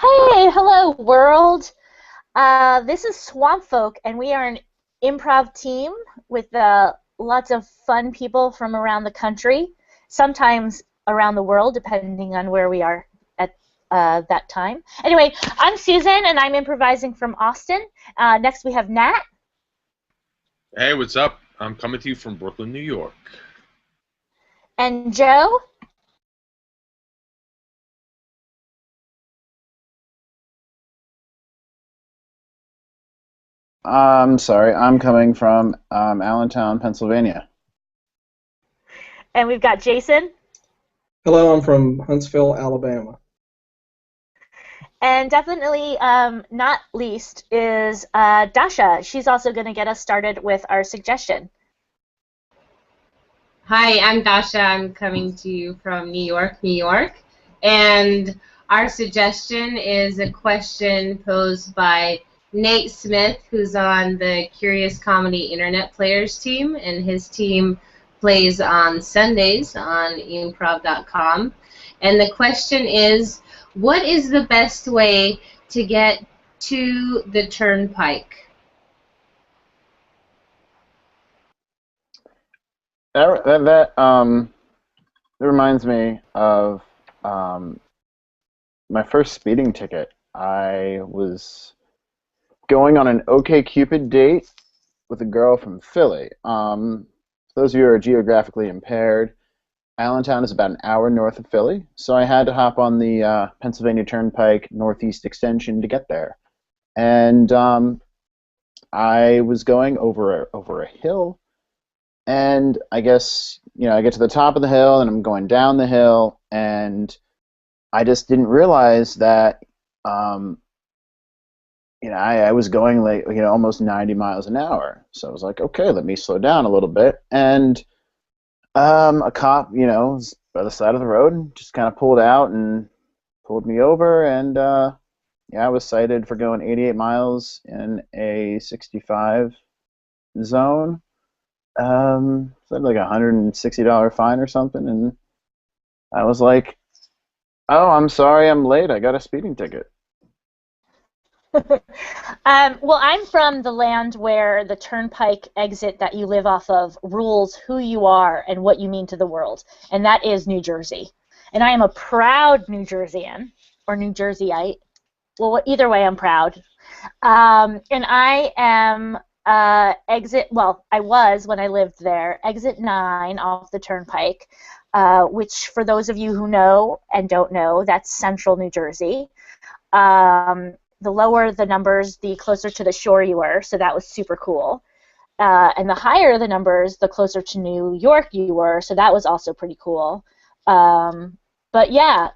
Hey, hello world. This is Swamp Folk, and we are an improv team with lots of fun people from around the country, sometimes around the world, depending on where we are at that time. Anyway, I'm Susan, and I'm improvising from Austin. Next, we have Nat Hey, what's up? I'm coming to you from Brooklyn, New York. and Joe. I'm sorry, I'm coming from Allentown, Pennsylvania. And we've got Jason. Hello, I'm from Huntsville, Alabama. And definitely not least is Dasha. She's also going to get us started with our suggestion. Hi, I'm Dasha. I'm coming to you from New York, New York. And our suggestion is a question posed by Nate Smith, who's on the Curious Comedy Internet Players team, and his team plays on Sundays on improv.com. And the question is, what is the best way to get to the turnpike? That reminds me of my first speeding ticket. I was going on an OkCupid date with a girl from Philly. For those of you who are geographically impaired, Allentown is about an hour north of Philly, so I had to hop on the Pennsylvania Turnpike Northeast Extension to get there. And I was going over a hill, and I guess I get to the top of the hill, and I'm going down the hill, and I just didn't realize that I was going like almost 90 miles an hour. So I was like, okay, let me slow down a little bit, and a cop, was by the side of the road and just kind of pulled out and pulled me over, and I was cited for going 88 miles in a 65 zone. So like a $160 fine or something, and I was like, "Oh, I'm sorry, I'm late. I got a speeding ticket." Well, I'm from the land where the turnpike exit that you live off of rules who you are and what you mean to the world, and that is New Jersey. And I am a proud New Jerseyan, or New Jerseyite. Well, either way, I'm proud. And I am I was when I lived there, exit 9 off the turnpike, which for those of you who know and don't know, that's central New Jersey. The lower the numbers, the closer to the shore you were, so that was super cool. And the higher the numbers, the closer to New York you were, so that was also pretty cool. But yeah,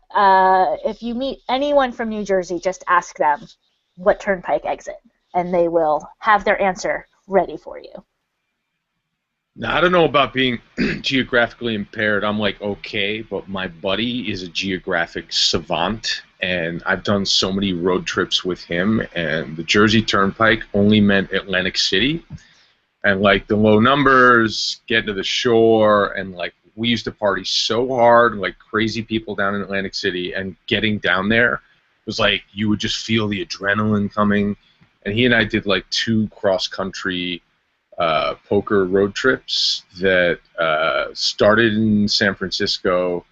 if you meet anyone from New Jersey, just ask them what turnpike exit, and they will have their answer ready for you. Now, I don't know about being geographically impaired. I'm like, okay, but my buddy is a geographic savant, and I've done so many road trips with him, and the Jersey Turnpike only meant Atlantic City. And like the low numbers, getting to the shore, and like we used to party so hard, like crazy people down in Atlantic City, and getting down there was like you would just feel the adrenaline coming. And he and I did like 2 cross-country poker road trips that started in San Francisco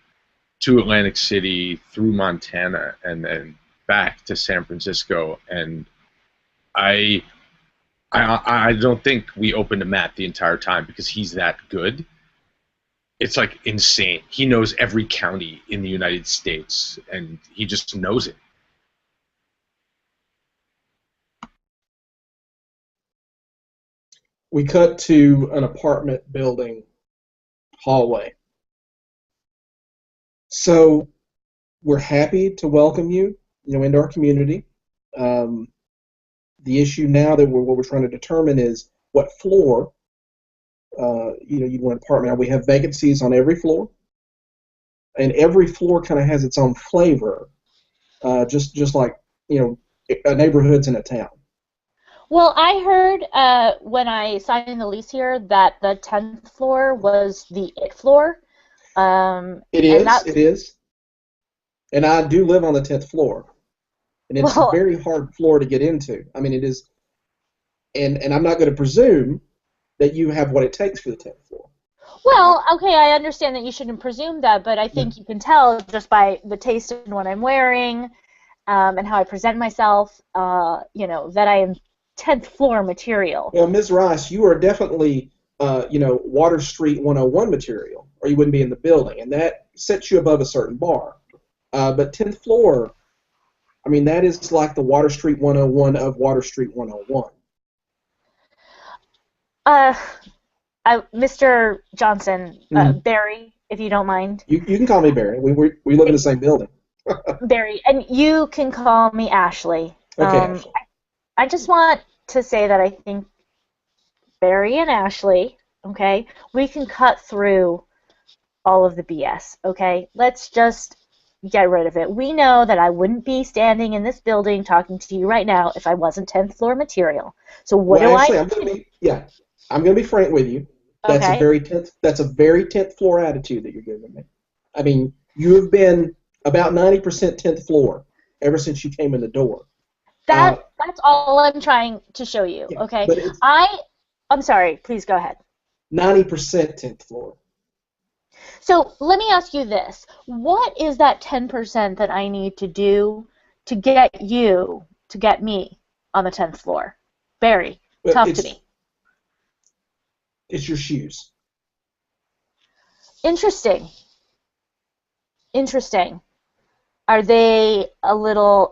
to Atlantic City through Montana and then back to San Francisco. And I don't think we opened a map the entire time because he's that good. It's like insane. He knows every county in the United States, and he just knows it. We cut to an apartment building hallway. So we're happy to welcome you, into our community. The issue now that what we're trying to determine is what floor, you want an apartment. Now, we have vacancies on every floor, and every floor kind of has its own flavor, just like neighborhoods in a town. Well, I heard when I signed the lease here that the 10th floor was the it floor. It is. And I do live on the 10th floor. and it's a Well, very hard floor to get into. I mean, it is, and I'm not going to presume that you have what it takes for the 10th floor. well, okay, I understand that you shouldn't presume that, but I Yeah. think you can tell just by the taste in what I'm wearing, and how I present myself, that I am 10th floor material. Well, Ms. Rice, you are definitely, Water Street 101 material, or you wouldn't be in the building, and that sets you above a certain bar. But 10th floor, I mean, that is like the Water Street 101 of Water Street 101. Uh, Mr. Johnson, Mhm. Barry, if you don't mind. You can call me Barry. We live in the same building. Barry, and you can call me Ashley. Okay, Ashley. I just want to say that I think Barry and Ashley, okay, we can cut through all of the BS, okay? Let's just get rid of it. We know that I wouldn't be standing in this building talking to you right now if I wasn't 10th floor material. So what Well, do Ashley, I I'm going to be frank with you. That's Okay. a very 10th floor attitude that you're giving me. I mean, you have been about 90% 10th floor ever since you came in the door. That's all I'm trying to show you, Yeah, okay? but it's I'm sorry, please go ahead. 90% 10th floor. So let me ask you this. What is that 10% that I need to do to get me on the 10th floor? Barry, But talk to me. It's your shoes. Interesting. Are they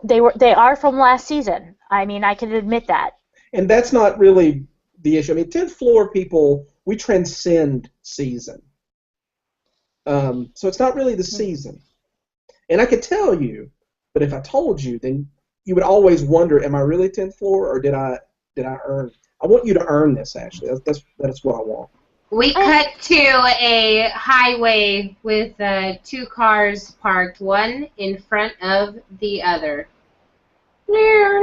they are from last season. I mean, I can admit that. And that's not really the issue. I mean, 10th floor people, we transcend season. So it's not really the season. And I could tell you, but if I told you, then you would always wonder, am I really 10th floor or did I earn? I want you to earn this, Ashley. That's what I want. We cut to a highway with two cars parked, one in front of the other. Near.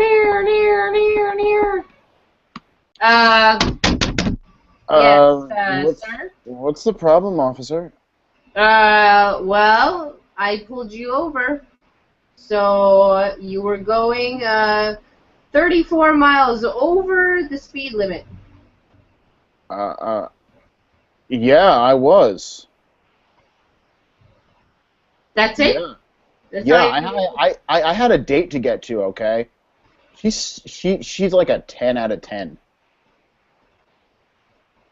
Yes, sir. What's the problem, officer? Well, I pulled you over. So you were going 34 miles over the speed limit. Yeah, I was. That's it? Yeah. That's Yeah, all you I had a date to get to, okay? She's like a 10 out of 10.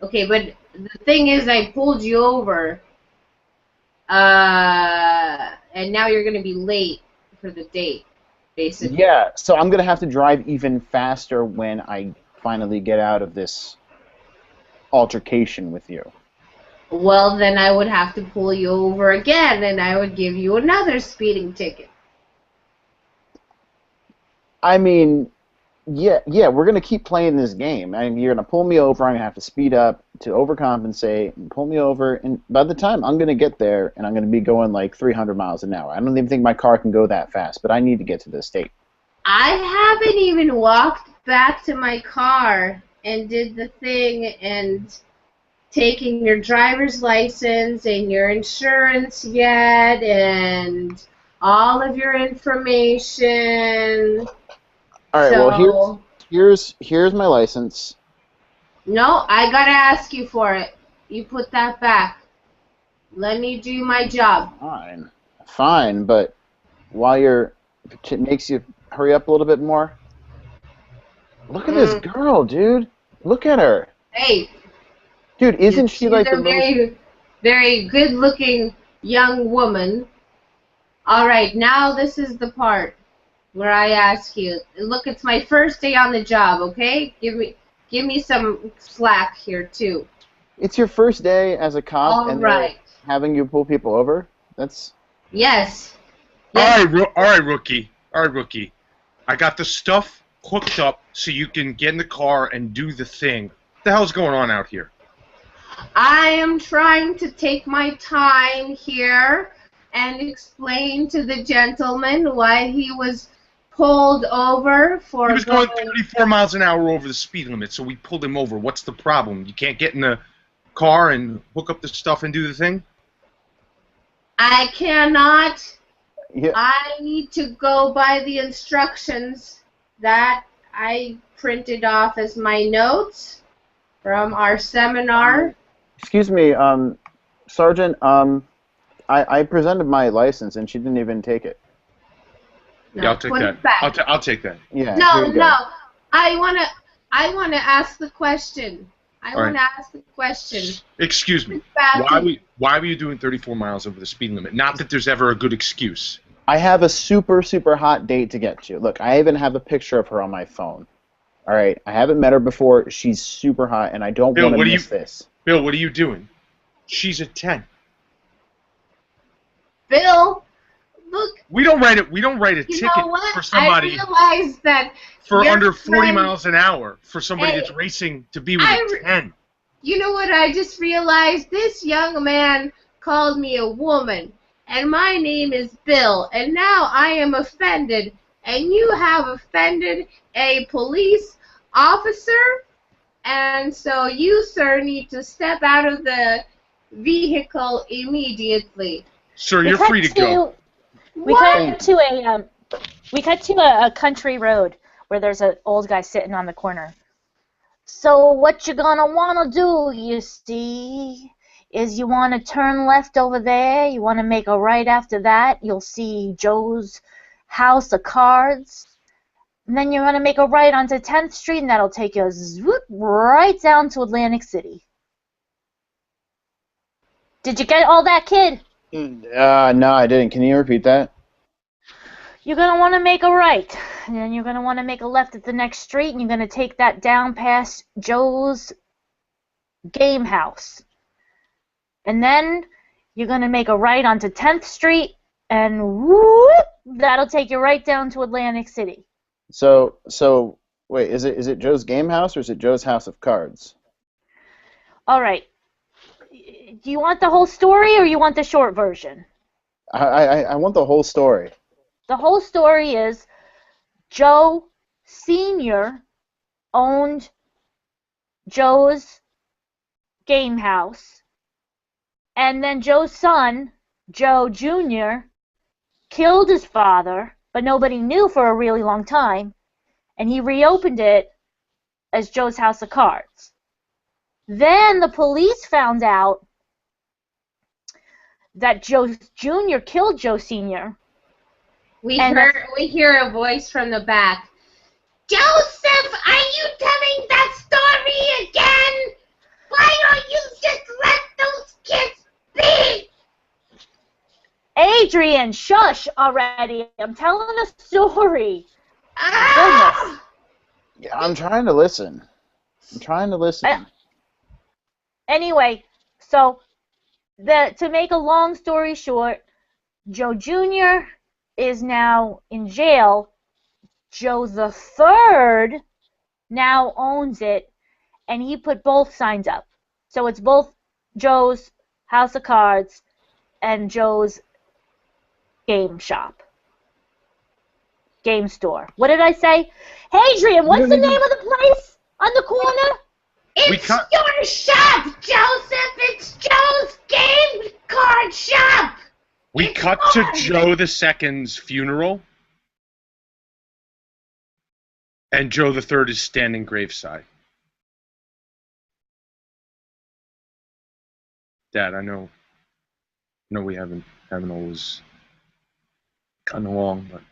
Okay, but the thing is, I pulled you over, and now you're going to be late for the date, basically. Yeah, so I'm going to have to drive even faster when I finally get out of this altercation with you. Well, then I would have to pull you over again, and I would give you another speeding ticket. I mean, yeah, we're going to keep playing this game. I mean, you're going to pull me over, I'm going to have to speed up to overcompensate and pull me over, and by the time I'm going to get there, and I'm going to be going like 300 miles an hour. I don't even think my car can go that fast, but I need to get to this state. I haven't even walked back to my car and did the thing and taking your driver's license and your insurance yet and all of your information. All right, So, well, here's my license. No, I gotta ask you for it. You put that back. Let me do my job. Fine, but while it makes you hurry up a little bit more. Look at this girl, dude. Look at her. Hey. Dude, isn't she like the most... very good-looking young woman. All right, now this is the part where I ask you. Look, it's my first day on the job, okay? Give me some slack here, too. It's your first day as a cop, All right. Having you pull people over? That's... Yes. All right, rookie. I got the stuff hooked up so you can get in the car and do the thing. What the hell's going on out here? I am trying to take my time here and explain to the gentleman why he was pulled over for He was going 34 miles an hour over the speed limit, so we pulled him over. What's the problem? You can't get in the car and hook up the stuff and do the thing? I cannot Yeah. I need to go by the instructions that I printed off as my notes from our seminar. Excuse me, Sergeant. I presented my license and she didn't even take it. Yeah, I'll take put that. it back. I'll take that. Yeah. No, here you go. no. I wanna ask the question. I want to ask the question. Excuse me. Why were you doing 34 miles over the speed limit? Not that there's ever a good excuse. I have a super, super hot date to get to. Look, I even have a picture of her on my phone. All right? I haven't met her before. She's super hot, and I don't want to miss this. Bill, what are you doing? She's a 10. Bill, look. We don't write a ticket for somebody I realized that for under 40 miles an hour for somebody that's racing to be with a 10. You know what? I just realized this young man called me a woman, and my name is Bill, and now I am offended, and you have offended a police officer, and so you, sir, need to step out of the vehicle immediately. Sir, you're free to go. We cut to a country road where there's an old guy sitting on the corner. So what you're gonna wanna do, you see, is you wanna turn left over there. You wanna make a right after that. You'll see Joe's House of Cards. And then you're gonna make a right onto 10th Street, and that'll take you right down to Atlantic City. Did you get all that, kid? No, I didn't. Can you repeat that? You're going to want to make a right, and then you're going to want to make a left at the next street, and you're going to take that down past Joe's Game House. And then you're going to make a right onto 10th Street, and whoop, that'll take you right down to Atlantic City. So wait, is it Joe's Game House or is it Joe's House of Cards? All right. Do you want the whole story or you want the short version? I want the whole story. The whole story is Joe Sr. owned Joe's Game House, and then Joe's son, Joe Jr., killed his father, but nobody knew for a really long time, and he reopened it as Joe's House of Cards. Then the police found out that Joe Jr. killed Joe Sr. We hear a voice from the back. Joseph, are you telling that story again? Why don't you just let those kids be? Adrian, shush already. I'm telling a story. Ah! Yeah, I'm trying to listen. Anyway, so to make a long story short, Joe Jr. is now in jail. Joe the Third now owns it, and he put both signs up. So it's both Joe's House of Cards and Joe's game store. What did I say? Adrian, what's the name of the place on the corner? It's your shop, Joseph. It's Joe's game card shop. We cut to Joe II's funeral, and Joe III is standing graveside. Dad, I know we haven't always gotten along, but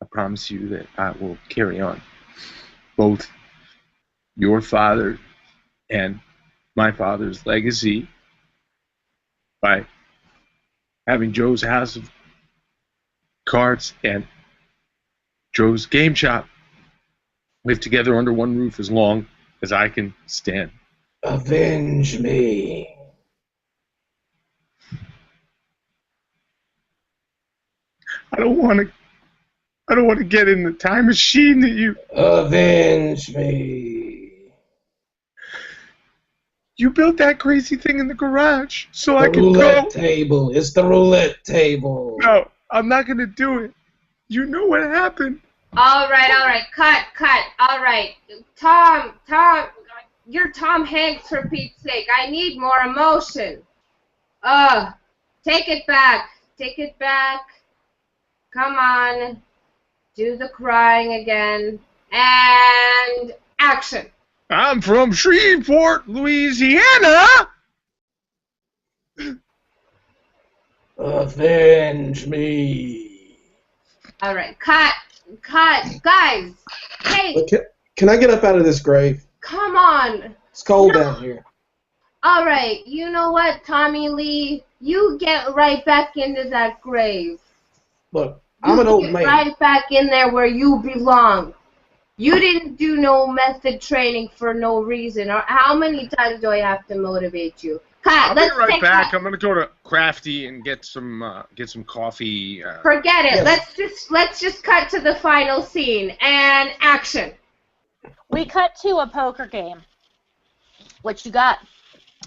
I promise you that I will carry on both your father and my father's legacy by having Joe's House of Cards and Joe's Game Shop live together under one roof as long as I can stand. Avenge me. I don't want to get in the time machine that you... Avenge me. You built that crazy thing in the garage so I could go. The roulette table. It's the roulette table. No, I'm not going to do it. You know what happened. All right. Cut. All right. Tom, you're Tom Hanks, for Pete's sake. I need more emotion. Take it back. Take it back. Come on. Do the crying again. And action. I'm from Shreveport, Louisiana. Avenge me. All right. Cut. Guys. Hey, Okay. Can I get up out of this grave? come on. It's cold No. down here. All right. You know what, Tommy Lee? You get right back into that grave. Look, I'm an old Get man. right back in there where you belong. You didn't do no method training for no reason. Or how many times do I have to motivate you? Cut. I'll be Let's right take back. that. I'm gonna go to Crafty and get some coffee. Forget it. Yes. Let's just cut to the final scene and action. We cut to a poker game. What you got?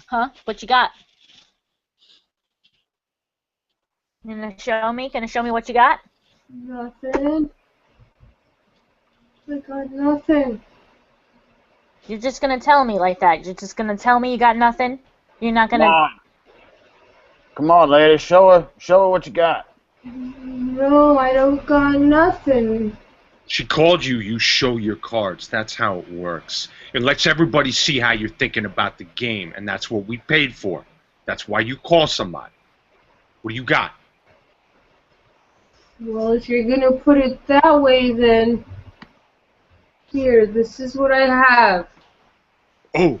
Huh? What you got? Gonna show me? Gonna show me what you got? Nothing. I got nothing. You're just gonna tell me like that? You're just gonna tell me you got nothing? You're not gonna... Come on, lady. Show her what you got. No, I don't got nothing. She called you. You show your cards. That's how it works. It lets everybody see how you're thinking about the game, and that's what we paid for. That's why you call somebody. What do you got? Well, if you're gonna put it that way, then here, this is what I have. Oh,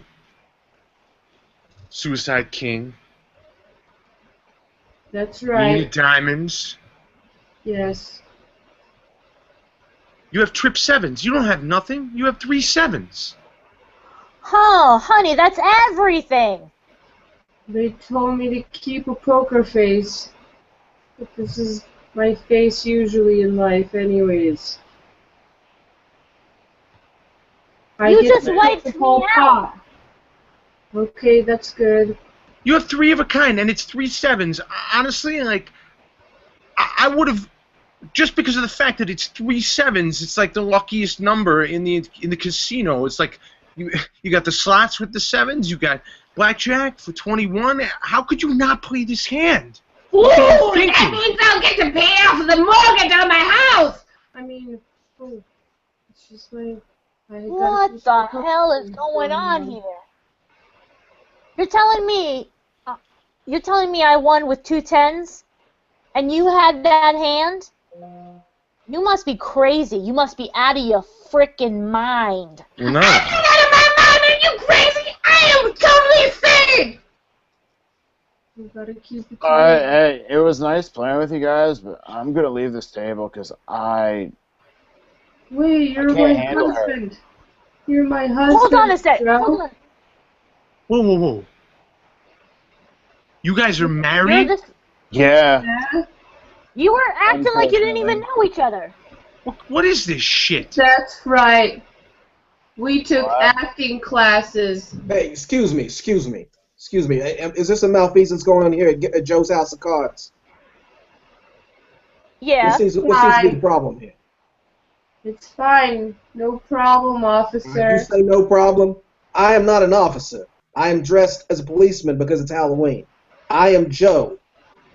Suicide King. That's Queen right. of Diamonds. Yes. You have trip sevens. You don't have nothing. You have 3 sevens. Oh, honey, that's everything! They told me to keep a poker face, but this is my face usually in life, anyways. You just wiped the me whole out. pot. Okay, that's good. You have 3 of a kind, and it's 3 sevens. Honestly, like, I would have, just because of the fact that it's 3 sevens. It's like the luckiest number in the casino. It's like you got the slots with the sevens. You got blackjack for 21. How could you not play this hand? Ooh, What are you that thinking? means I'll get to pay off the mortgage on my house! I mean, it's just like... What the hell is going on here? You're telling me I won with 2 10s? And you had that hand? You must be crazy. You must be out of your frickin' mind. No. I'm out of my mind! Are you crazy? I am totally sane! You gotta keep it Hey, it was nice playing with you guys, but I'm gonna leave this table because Wait, you're can't my handle her. husband. You're my husband. Hold on a sec. Joe. Hold on. Whoa. You guys are You're married? just, Yeah. Yeah, you were acting like you didn't even know each other. What is this shit? that's right. We took What? acting classes. Hey, excuse me. Is there some malfeasance going on here at Joe's House of Cards? Yeah. What seems to be the problem here? It's fine. No problem, You officer. say no problem? I am not an officer. I am dressed as a policeman because it's Halloween. I am Joe,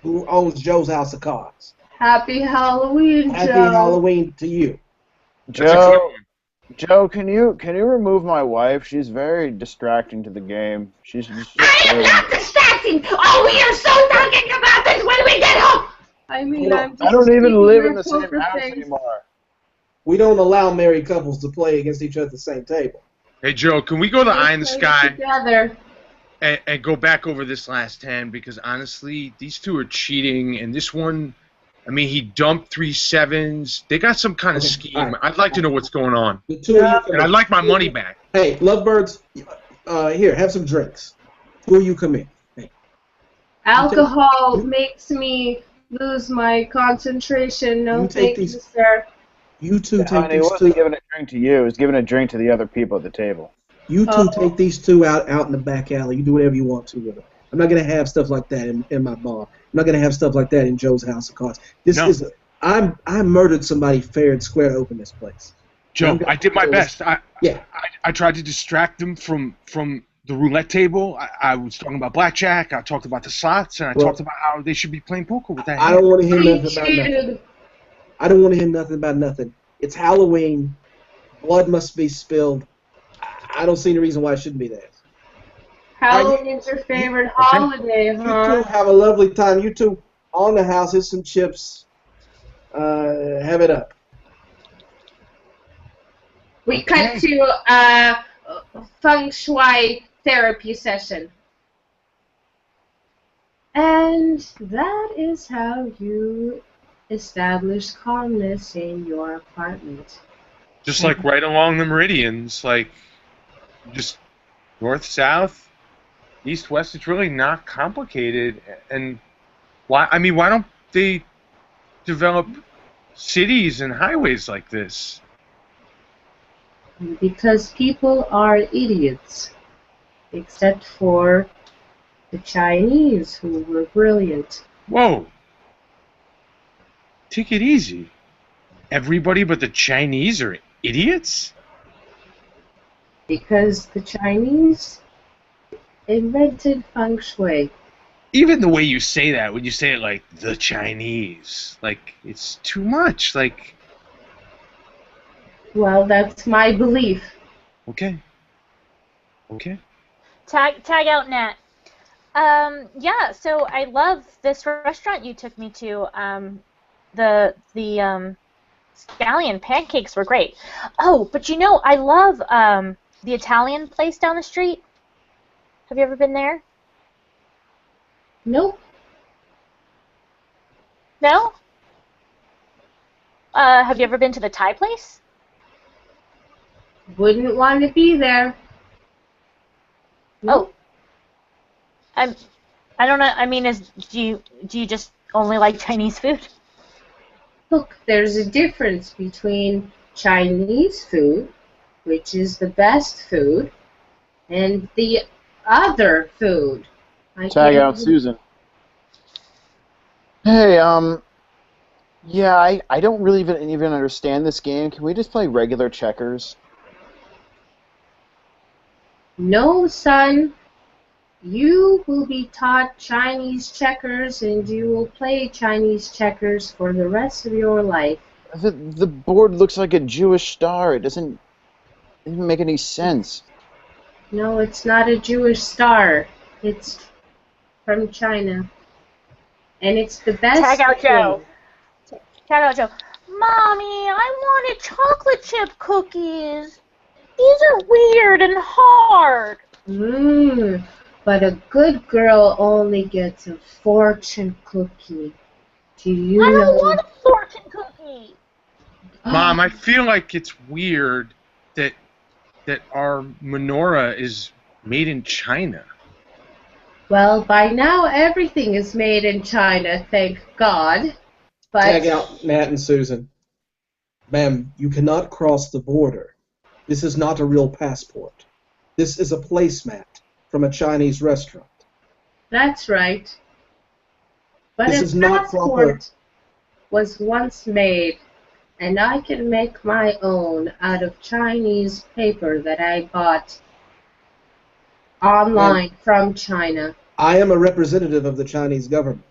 who owns Joe's House of Cards. Happy Halloween, Happy Joe. Halloween to you. That's a good one. Joe, can you remove my wife? She's very distracting to the game. She's just I am not distracting. Oh, we are so talking about this when we get home. I mean, I'm just I don't even keeping live my in the same poker house face. anymore. We don't allow married couples to play against each other at the same table. Hey, Joe, can we go to Eye in the Let's play Sky together. and go back over this last hand? Because honestly, these two are cheating, and this one, I mean, he dumped 3 sevens. They got some kind of Okay, scheme. all right. I'd like to know what's going on. The two of you And I'd like my money back. Hey, lovebirds, here, have some drinks. Two of you come in. Hey. Alcohol makes me lose my concentration. No, You take thank you, these- sir. You two take Honey, he these wasn't two. giving a drink to you. He was giving a drink to the other people at the table. You two Oh. take these two out in the back alley. You do whatever you want to with them. I'm not gonna have stuff like that in my bar. I'm not gonna have stuff like that in Joe's House of Cards. No. I murdered somebody fair and square to open this place. Joe, I did my best. Yeah. I tried to distract them from the roulette table. I was talking about blackjack. I talked about the slots, and I talked about how they should be playing poker with that. I don't want to hear nothing about nothing. I don't want to hear nothing about nothing. It's Halloween. Blood must be spilled. I don't see any reason why it shouldn't be there. Halloween's your favorite holiday, huh? You two have a lovely time. You two on the house. Here's some chips. Have it up. We cut to a feng shui therapy session. And that is how you establish calmness in your apartment. Just like right along the meridians, like just north, south, east, west. It's really not complicated. And why? I mean, why don't they develop cities and highways like this? Because people are idiots, except for the Chinese, who were brilliant. Whoa. Take it easy. Everybody but the Chinese are idiots? Because the Chinese invented feng shui. Even the way you say that, when you say it like the Chinese, like it's too much. Like, well, that's my belief. okay. Tag out, Nat. Yeah. So I love this restaurant you took me to. The scallion pancakes were great. Oh, but you know, I love the Italian place down the street. Have you ever been there? Nope. No? Have you ever been to the Thai place? Wouldn't want to be there. Nope. Oh. I don't know. I mean, do you just only like Chinese food? Look, there's a difference between Chinese food, which is the best food, and the other food. Tag out Susan. Hey, yeah, I don't really even understand this game. Can we just play regular checkers? No, son. You will be taught Chinese checkers, and you will play Chinese checkers for the rest of your life. The board looks like a Jewish star. It doesn't even make any sense. No, it's not a Jewish star. It's from China. And it's the best Tag out Joe. thing. Tag out Joe. Mommy, I wanted chocolate chip cookies. These are weird and hard. But a good girl only gets a fortune cookie. Do you know? I don't want a fortune cookie. Mom, I feel like it's weird that our menorah is made in China. Well, by now everything is made in China, thank God. But Tag out Nat and Susan. Ma'am, you cannot cross the border. This is not a real passport. This is a placemat from a Chinese restaurant. that's right. But This a is not passport was once made, and I can make my own out of Chinese paper that I bought online from China. I am a representative of the Chinese government.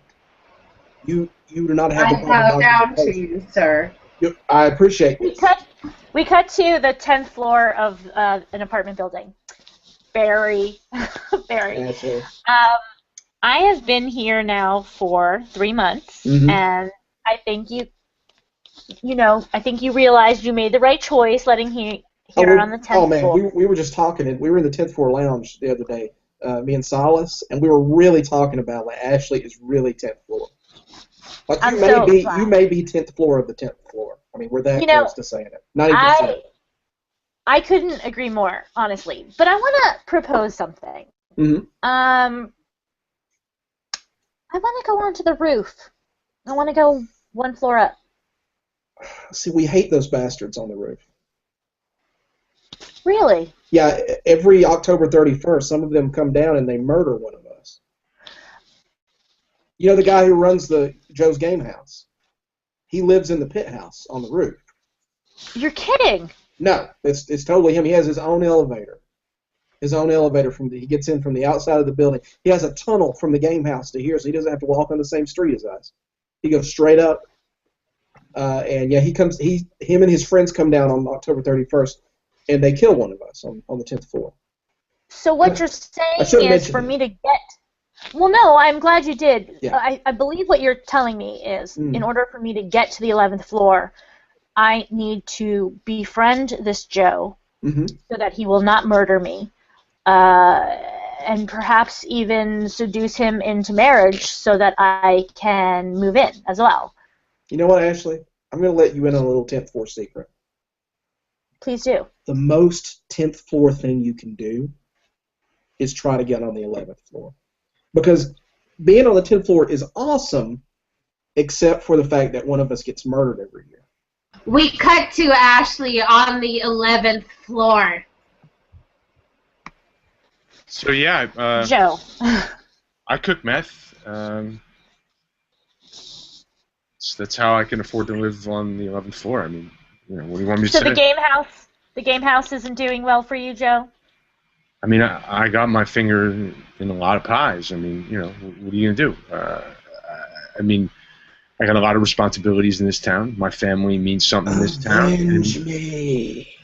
You do not have I the bow down to you, sir. I appreciate this. We cut to the 10th floor of an apartment building. Very. Asshole. I have been here now for 3 months, and I think I think you realized you made the right choice letting here on the 10th floor. Oh man, we were just talking. We were in the 10th floor lounge the other day, me and Silas, and we were really talking about like Ashley is really 10th floor. Like you may be 10th floor of the 10th floor. I mean, we're that close to saying it. Not even saying it. I couldn't agree more, honestly. But I want to propose something. I want to go onto the roof. I want to go one floor up. See, we hate those bastards on the roof. Really? Yeah, every October 31st, some of them come down and they murder one of us. You know the guy who runs the Joe's Game House? He lives in the pit house on the roof. You're kidding. No, it's totally him. He has his own elevator. His own elevator he gets in from the outside of the building. He has a tunnel from the game house to here, so he doesn't have to walk on the same street as us. He goes straight up, and yeah, him and his friends come down on October 31st, and they kill one of us on the 10th floor. So what you're saying is for me to get... Well, no, I'm glad you did. Yeah. I believe what you're telling me is in order for me to get to the 11th floor, I need to befriend this Joe so that he will not murder me, and perhaps even seduce him into marriage so that I can move in as well. You know what, Ashley? I'm going to let you in on a little 10th floor secret. Please do. The most 10th floor thing you can do is try to get on the 11th floor. Because being on the 10th floor is awesome, except for the fact that one of us gets murdered every year. We cut to Ashley on the 11th floor. So yeah, Joe. I cook meth. So that's how I can afford to live on the 11th floor. I mean, what do you want me to say? So the game house isn't doing well for you, Joe? I mean, I got my finger in a lot of pies. I mean, what are you gonna do? I mean, I got a lot of responsibilities in this town. My family means something in this town. Avenge me.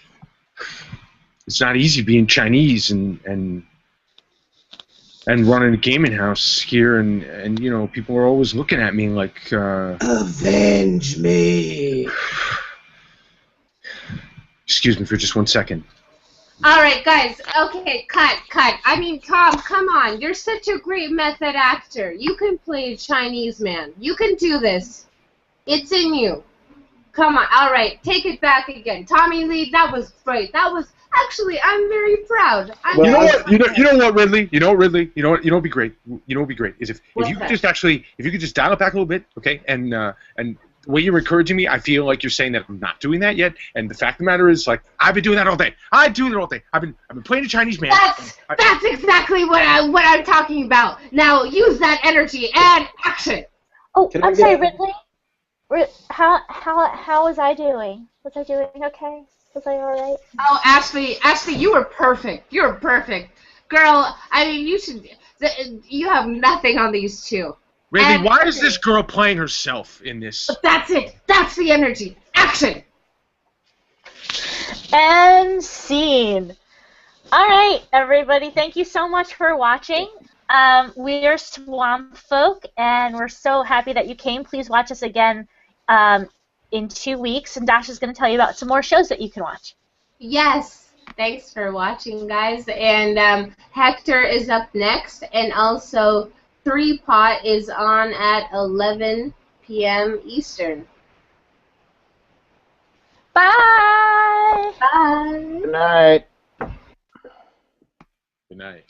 It's not easy being Chinese and running a gaming house here, and people are always looking at me like. Avenge me. Excuse me for just 1 second. All right, guys. Okay, cut. I mean, Tom, come on. You're such a great method actor. You can play a Chinese man. You can do this. It's in you. Come on. All right, take it back again. Tommy Lee, that was great. That was actually, I'm very proud. You know what? You know what, Ridley? You know what, Ridley? You know what? Would be great. You know what would be great is if you could just dial it back a little bit, okay? And the way you're encouraging me, I feel like you're saying that I'm not doing that yet. And the fact of the matter is, like, I've been doing that all day. I do it all day. I've been playing a Chinese man. That's exactly what I'm talking about. Now use that energy and action. Oh, I'm sorry, Ridley. How was I doing? Was I doing okay? Was I all right? Oh, Ashley, you were perfect. You were perfect, girl. I mean, you have nothing on these two. Ridley, why is this girl playing herself in this? But that's it. That's the energy. Action. And scene. All right, everybody. Thank you so much for watching. We are Swamp Folk, and we're so happy that you came. Please watch us again in 2 weeks, and Dash is going to tell you about some more shows that you can watch. Yes. Thanks for watching, guys. And Hector is up next, and also 3-Pot is on at 11 p.m. Eastern. Bye! Bye! Good night. Good night.